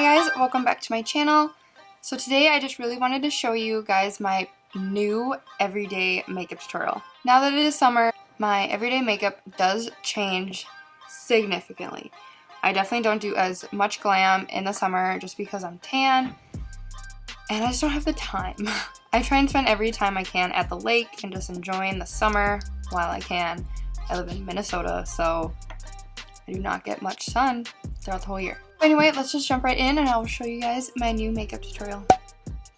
guys, welcome back to my channel. So today I just really wanted to show you guys my new everyday makeup tutorial. Now that it is summer, my everyday makeup does change significantly. I definitely don't do as much glam in the summer just because I'm tan and I just don't have the time. I try and spend every time I can at the lake and just enjoying the summer while I can. I live in Minnesota, so I do not get much sun throughout the whole year. Anyway, let's just jump right in and I will show you guys my new makeup tutorial.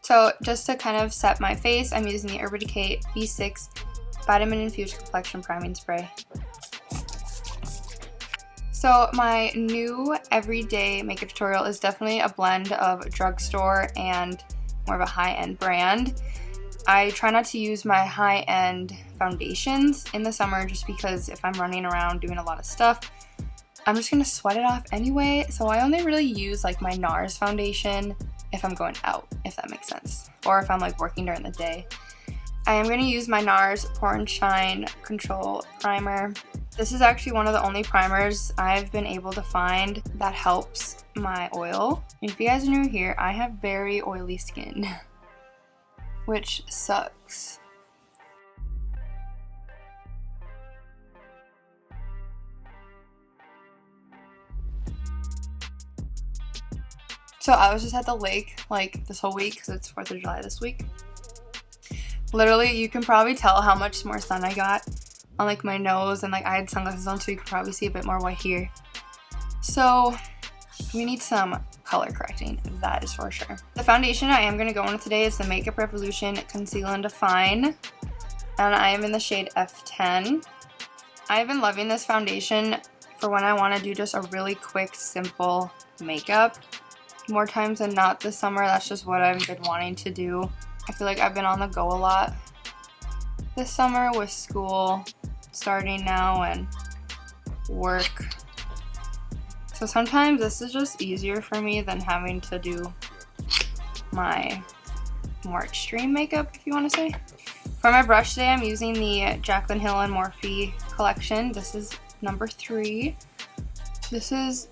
So just to kind of set my face, I'm using the Decay B6 Vitamin-Infused Complexion Priming Spray. So my new everyday makeup tutorial is definitely a blend of drugstore and more of a high-end brand. I try not to use my high-end foundations in the summer just because if I'm running around doing a lot of stuff, I'm just gonna sweat it off anyway, so I only really use like my NARS foundation if I'm going out, if that makes sense, or if I'm like working during the day. I am gonna use my NARS Pore and Shine Control Primer. This is actually one of the only primers I've been able to find that helps my oil. And if you guys are new here, I have very oily skin, which sucks. So I was just at the lake like this whole week because it's 4th of July this week. Literally, you can probably tell how much more sun I got on like my nose, and like I had sunglasses on so you can probably see a bit more white here. So we need some color correcting, that is for sure. The foundation I am going to go on with today is the Makeup Revolution Conceal and Define, and I am in the shade F10. I've been loving this foundation for when I want to do just a really quick, simple makeup. More times than not this summer, that's just what I've been wanting to do. I feel like I've been on the go a lot this summer with school starting now and work. So sometimes this is just easier for me than having to do my more extreme makeup, if you want to say. For my brush today, I'm using the JACLYN Hill and MORPHE collection. This is number 3. This is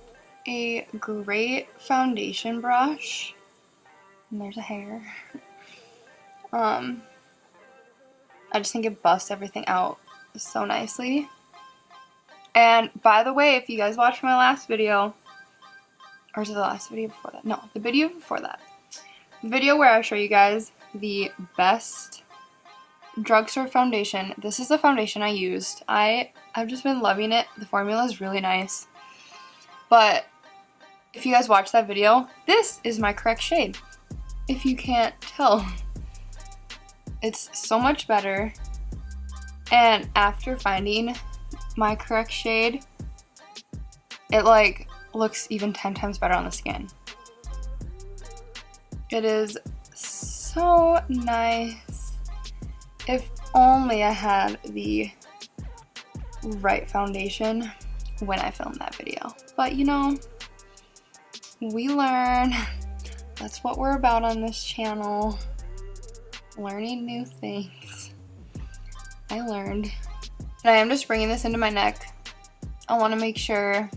a great foundation brush, and there's a hair. I just think it busts everything out so nicely. And by the way, if you guys watched my last video, or is it the last video before that? No, the video before that. The video where I show you guys the best drugstore foundation. This is the foundation I used. I've just been loving it. The formula is really nice. But if you guys watched that video, this is my correct shade. If you can't tell. It's so much better. And after finding my correct shade, it like looks even 10 times better on the skin. It is so nice. If only I had the right foundation when I filmed that video. But you know, we learn. That's what we're about on this channel. Learning new things. I learned. And I am just bringing this into my neck. I want to make sure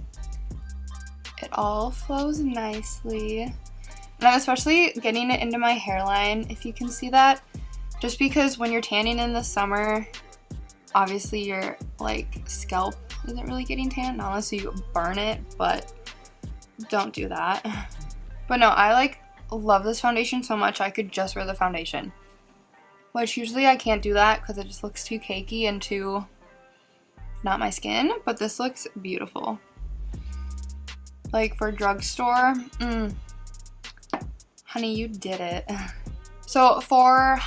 it all flows nicely. And I'm especially getting it into my hairline, if you can see that. Just because when you're tanning in the summer, obviously your like scalp isn't really getting tan unless you burn it, but don't do that. But no, I like love this foundation so much I could just wear the foundation. Which usually I can't do that because it just looks too cakey and too not my skin, but this looks beautiful. Like for drugstore, honey, you did it. So for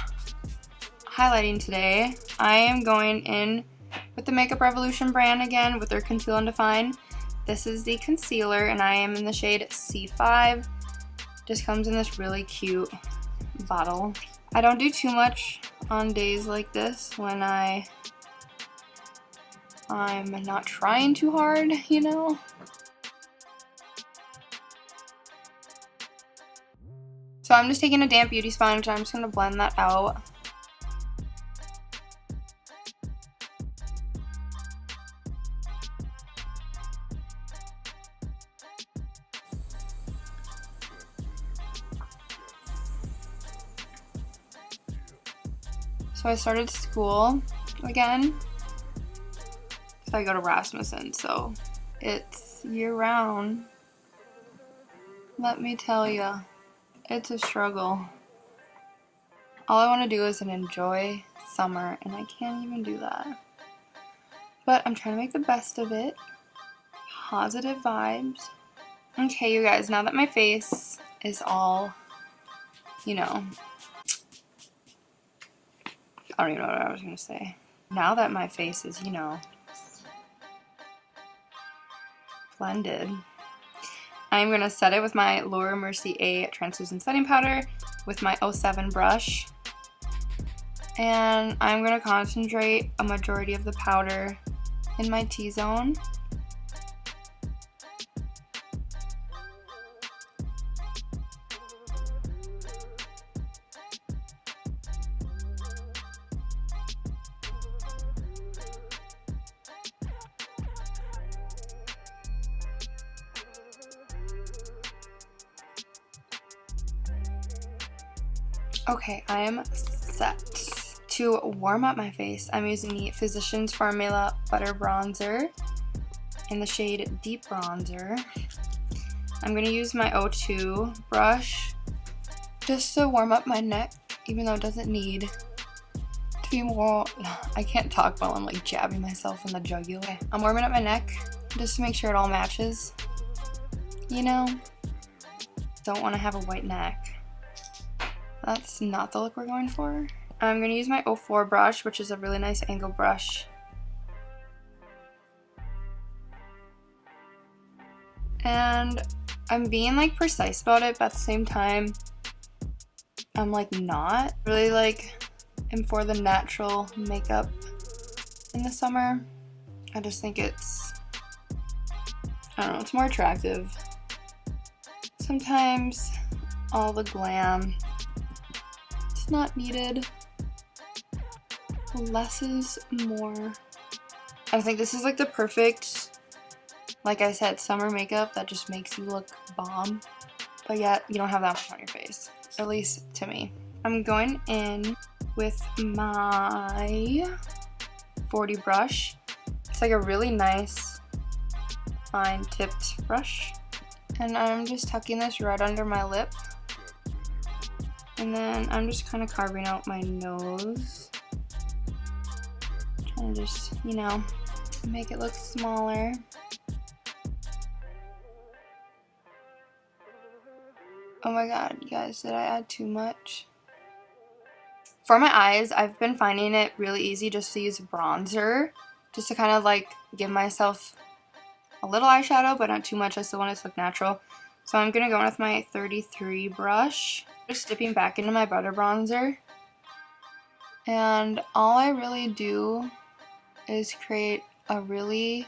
highlighting today, I am going in with the Makeup Revolution brand again with their Conceal and Define. This is the concealer and I am in the shade C5. Just comes in this really cute bottle. I don't do too much on days like this when I'm not trying too hard, you know? So I'm just taking a damp beauty sponge and I'm just going to blend that out. So I started school again. So I go to Rasmussen, so it's year-round. Let me tell ya, it's a struggle. All I want to do is enjoy summer, and I can't even do that. But I'm trying to make the best of it. Positive vibes. Okay, you guys, now that my face is all, you know, I don't even know what I was going to say. Now that my face is, you know, blended, I'm going to set it with my Laura Mercier translucent setting powder with my 07 brush. And I'm going to concentrate a majority of the powder in my T-zone. Okay, I am set. To warm up my face, I'm using the Physicians Formula Butter Bronzer in the shade Deep Bronzer. I'm going to use my 02 brush just to warm up my neck, even though it doesn't need to be more. I can't talk while I'm like jabbing myself in the jugular. I'm warming up my neck just to make sure it all matches. You know, don't want to have a white neck. That's not the look we're going for. I'm going to use my 04 brush, which is a really nice angle brush. And I'm being like precise about it, but at the same time, I'm like not. Really like am for the natural makeup in the summer. I just think it's, I don't know, it's more attractive. Sometimes all the glam, it's not needed. Less is more. I think this is like the perfect, like I said, summer makeup that just makes you look bomb, but yet you don't have that much on your face, at least to me. I'm going in with my 40 brush. It's like a really nice fine tipped brush, and I'm just tucking this right under my lip, and then I'm just kind of carving out my nose. And just, you know, make it look smaller. Oh my god, you guys, did I add too much? For my eyes, I've been finding it really easy just to use bronzer, just to kind of like give myself a little eyeshadow, but not too much. I still want it to look natural. So I'm gonna go in with my 33 brush, just dipping back into my butter bronzer. And all I really do is create a really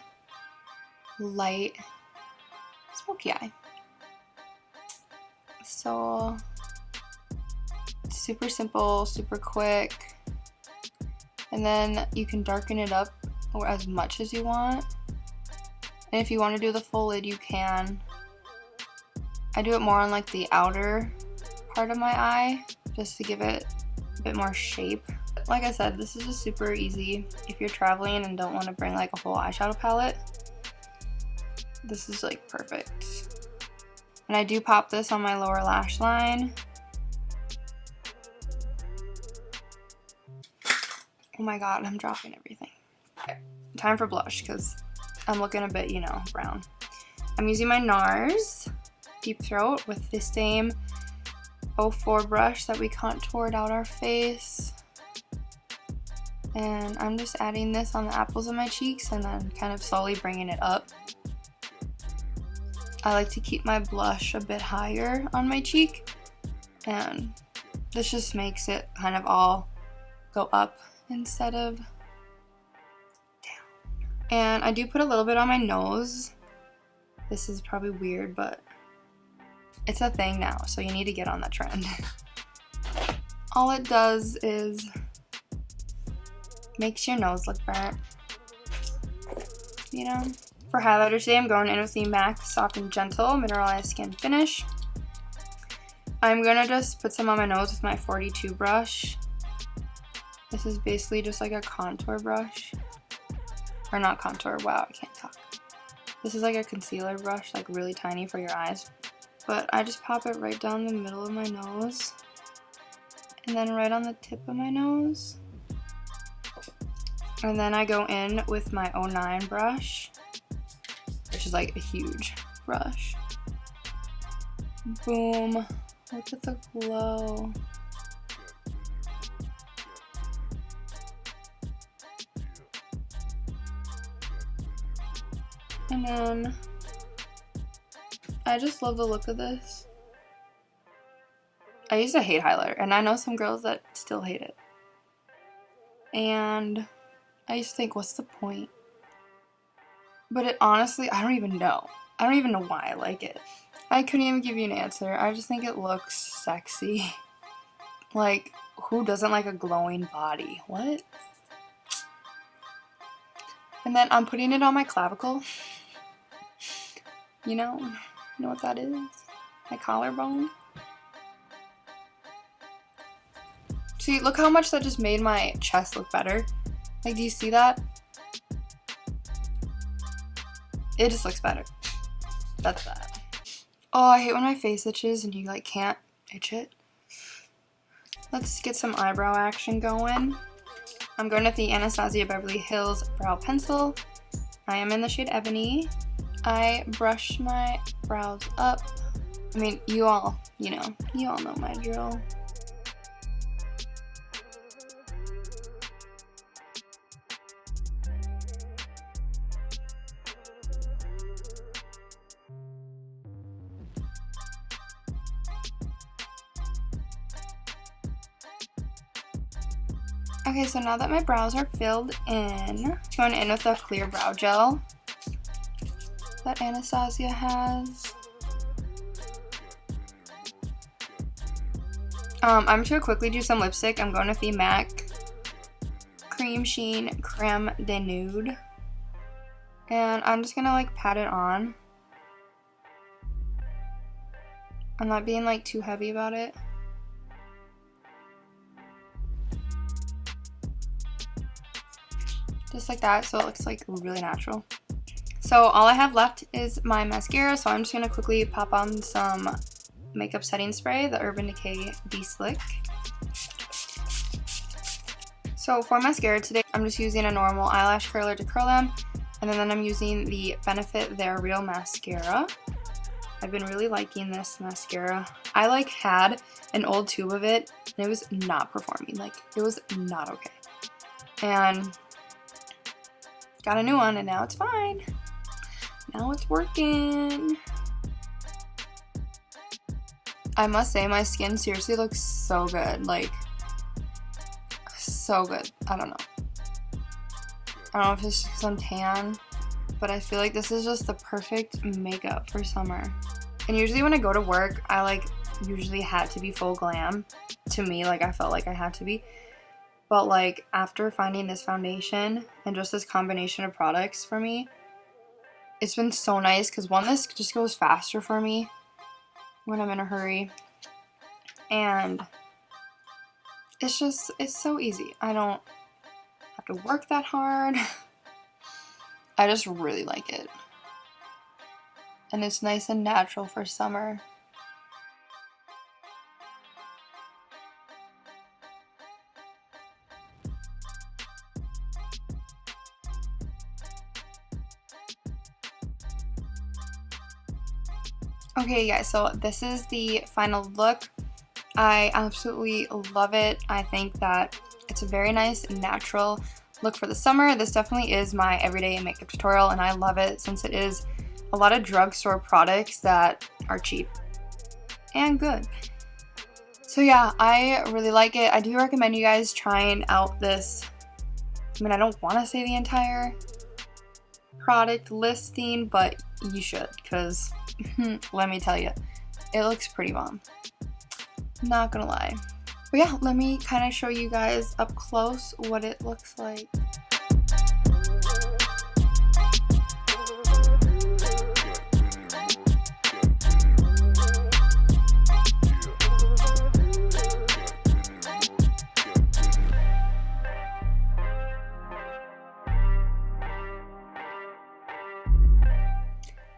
light smoky eye. So super simple, super quick, and then you can darken it up as much as you want, and if you want to do the full lid you can. I do it more on like the outer part of my eye just to give it a bit more shape. Like I said, this is just super easy if you're traveling and don't want to bring like a whole eyeshadow palette. This is like perfect. And I do pop this on my lower lash line. Oh my god, I'm dropping everything. Okay, time for blush because I'm looking a bit, you know, brown. I'm using my NARS Deep Throat with the same 04 brush that we contoured out our face. And I'm just adding this on the apples of my cheeks and then kind of slowly bringing it up. I like to keep my blush a bit higher on my cheek, and this just makes it kind of all go up instead of down. And I do put a little bit on my nose. This is probably weird, but it's a thing now, so you need to get on that trend. All it does is makes your nose look burnt, you know? For highlighter today, I'm going in with the MAC Soft and Gentle Mineralized Skin Finish. I'm gonna just put some on my nose with my 42 brush. This is basically just like a contour brush. Or not contour, wow, I can't talk. This is like a concealer brush, like really tiny for your eyes. But I just pop it right down the middle of my nose. And then right on the tip of my nose. And then I go in with my 09 brush, which is like a huge brush. Boom. Look at the glow. And then I just love the look of this. I used to hate highlighter, and I know some girls that still hate it. And I used to think, what's the point? But it honestly, I don't even know. I don't even know why I like it. I couldn't even give you an answer. I just think it looks sexy. Like, who doesn't like a glowing body? What? And then I'm putting it on my clavicle. You know what that is? My collarbone. See, look how much that just made my chest look better. Like, do you see that? It just looks better. That's that. Oh, I hate when my face itches and you like can't itch it. Let's get some eyebrow action going. I'm going with the Anastasia Beverly Hills Brow Pencil. I am in the shade Ebony. I brush my brows up. I mean, you all know my drill. Okay, so now that my brows are filled in, going in with a clear brow gel that Anastasia has. I'm just gonna quickly do some lipstick. I'm going with the MAC CreamSheen Creme de Nude. And I'm just gonna like pat it on. I'm not being like too heavy about it. Just like that, so it looks like really natural. So all I have left is my mascara, so I'm just gonna quickly pop on some makeup setting spray, the Urban Decay De-Slick. So for mascara today, I'm just using a normal eyelash curler to curl them, and then I'm using the Benefit They're Real mascara. I've been really liking this mascara. I like had an old tube of it, and it was not performing. Like, it was not okay. And got a new one, and now it's fine. Now it's working. I must say, my skin seriously looks so good. Like, so good. I don't know. I don't know if it's just because I'm tan, but I feel like this is just the perfect makeup for summer. And usually when I go to work, I like usually had to be full glam. To me, like, I felt like I had to be. But like, after finding this foundation and just this combination of products for me, it's been so nice because one, this just goes faster for me when I'm in a hurry. And it's so easy. I don't have to work that hard. I just really like it. And it's nice and natural for summer. Okay guys, so this is the final look. I absolutely love it. I think that it's a very nice natural look for the summer. This definitely is my everyday makeup tutorial, and I love it since it is a lot of drugstore products that are cheap and good. So yeah, I really like it. I do recommend you guys trying out this. I mean, I don't want to say the entire product listing, but you should, because let me tell you, it looks pretty bomb. Not gonna lie. But yeah, let me kind of show you guys up close what it looks like.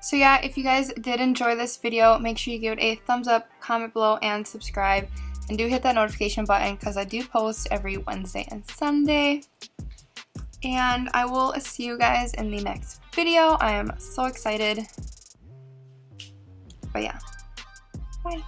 So yeah, if you guys did enjoy this video, make sure you give it a thumbs up, comment below, and subscribe. And do hit that notification button because I do post every Wednesday and Sunday. And I will see you guys in the next video. I am so excited. But yeah, bye.